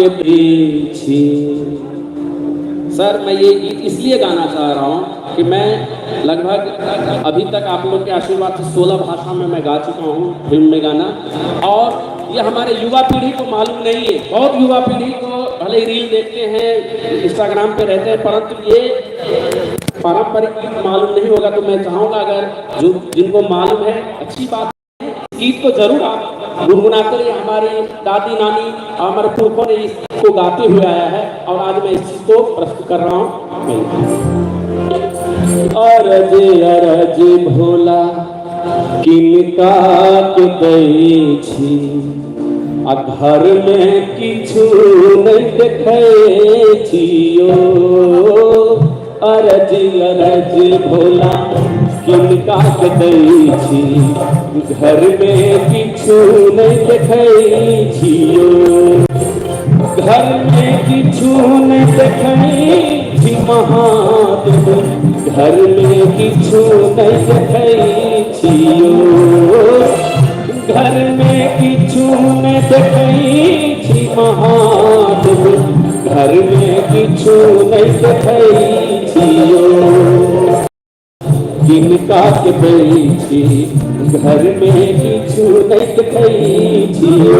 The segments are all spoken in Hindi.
के पीछे। सर मैं ये गीत इसलिए गाना चाह रहा हूँ कि मैं लगभग अभी तक आप लोग के आशीर्वाद से 16 भाषा में मैं गा चुका हूँ फिल्म में गाना, और ये हमारे युवा पीढ़ी को मालूम नहीं है। बहुत युवा पीढ़ी को भले ही रील देखते हैं, इंस्टाग्राम पे रहते हैं, परंतु ये पारंपरिक गीत मालूम नहीं होगा। तो मैं चाहूँगा अगर जो जिनको मालूम है अच्छी बात है, गीत को जरूर आप गुनगुनाते रहिए। हमारी दादी नानी और हमारे पुरखों ने इसको गाते हुए आया है और आज मैं इस चीज को प्रस्तुत कर रहा हूँ। अरज भोला किनका के दै छी आ घर में किछु नहीं देखै छियो। अरज भोला किनका के दै छी घर में किछु नहीं देखै छियो। घर में किछु नहीं देखै छी महादेव, घर में किछु नहीं देखै छियो। घर में किछु नहीं देखै छी महादेव, घर में किछु नहीं देखै छियो। किनका के दै छी घर में किछु नहीं देखै छियो।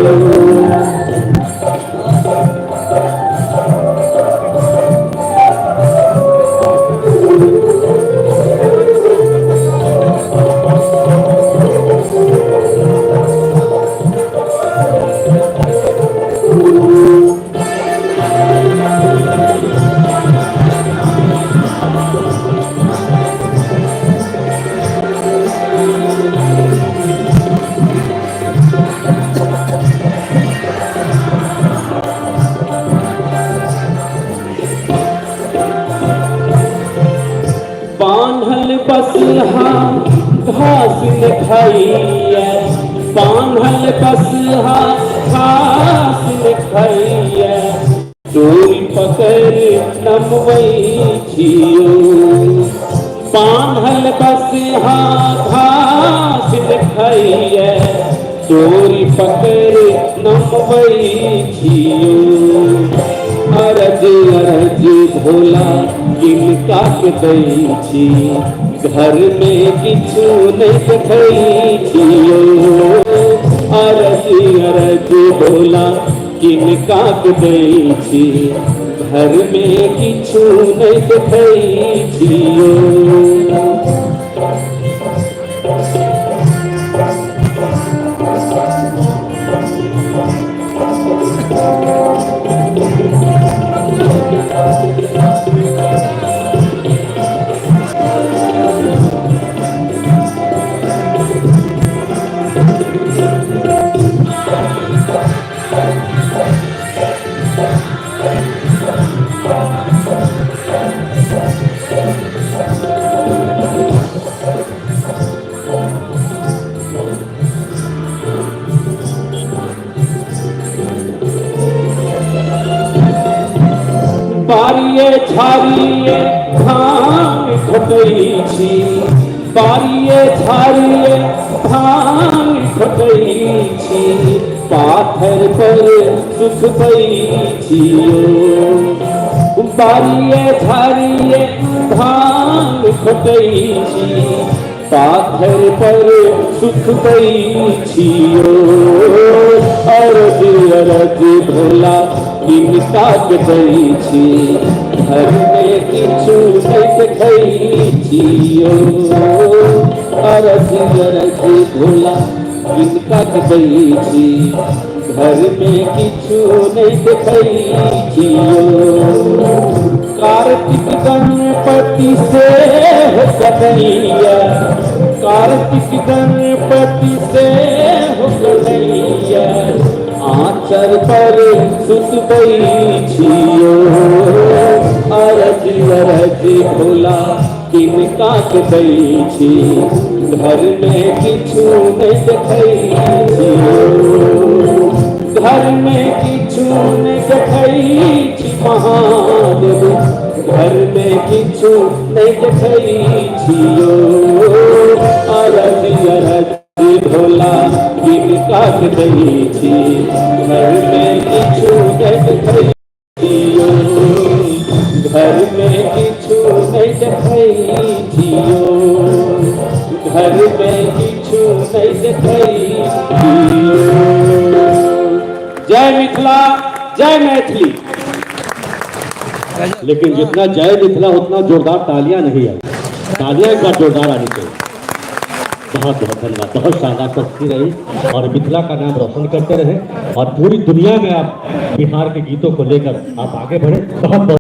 बान्हल बसहा घास न खाइए, बान्हल बसहा घास न खाइए, डोरी पकड़ नमबै छियो। बान्हल बसहा घास न खाइए, डोरी पकड़ नमबै छियो। अरज भोला किनका के दै छी घर में किछु नहीं देखै छियो। अरज भोला किनका के दै छी घर में किछु नहीं देखै छियो। बारिये झारिये धान खोटै छी, बारिये झारिये धान खोटै छी, पाथर पर सुखबै छियो। बारिये झारिये धान खोटै छी, पाथर पर सुखबै छियो। अरज भोला किनका के दै छी घर में किछु नहीं देखै छियो। अरज भोला किनका के दै छी घर में किछु नहीं देखै छियो। कार्तिक गणपति से हो कन्हैया, कार्तिक गणपति से हो कन्हैया, आँचर पर सुतबै छियो। अरज भोला किनका के दै छी घर में किछु नहीं देखै छियो। घर में किछु नहीं देखै छी महादेव, घर में किछु नहीं देखै छियो। अरज भोला किनका के दै छी घर में किछु नहीं देखियो, घर में किछु नहीं देखियो, घर में किछु नहीं देखियो। जय मिथिला, जय मैथिली। लेकिन जितना जय मिथिला उतना जोरदार तालियां नहीं आई। तालियां एक बार जोरदार आनी चाहिए। बहुत बहुत धन्यवाद, बहुत शानदार प्रस्तुति रही और मिथिला का नाम रोशन करते रहे और पूरी दुनिया में आप बिहार के गीतों को लेकर आप आगे बढ़े। बहुत बहुत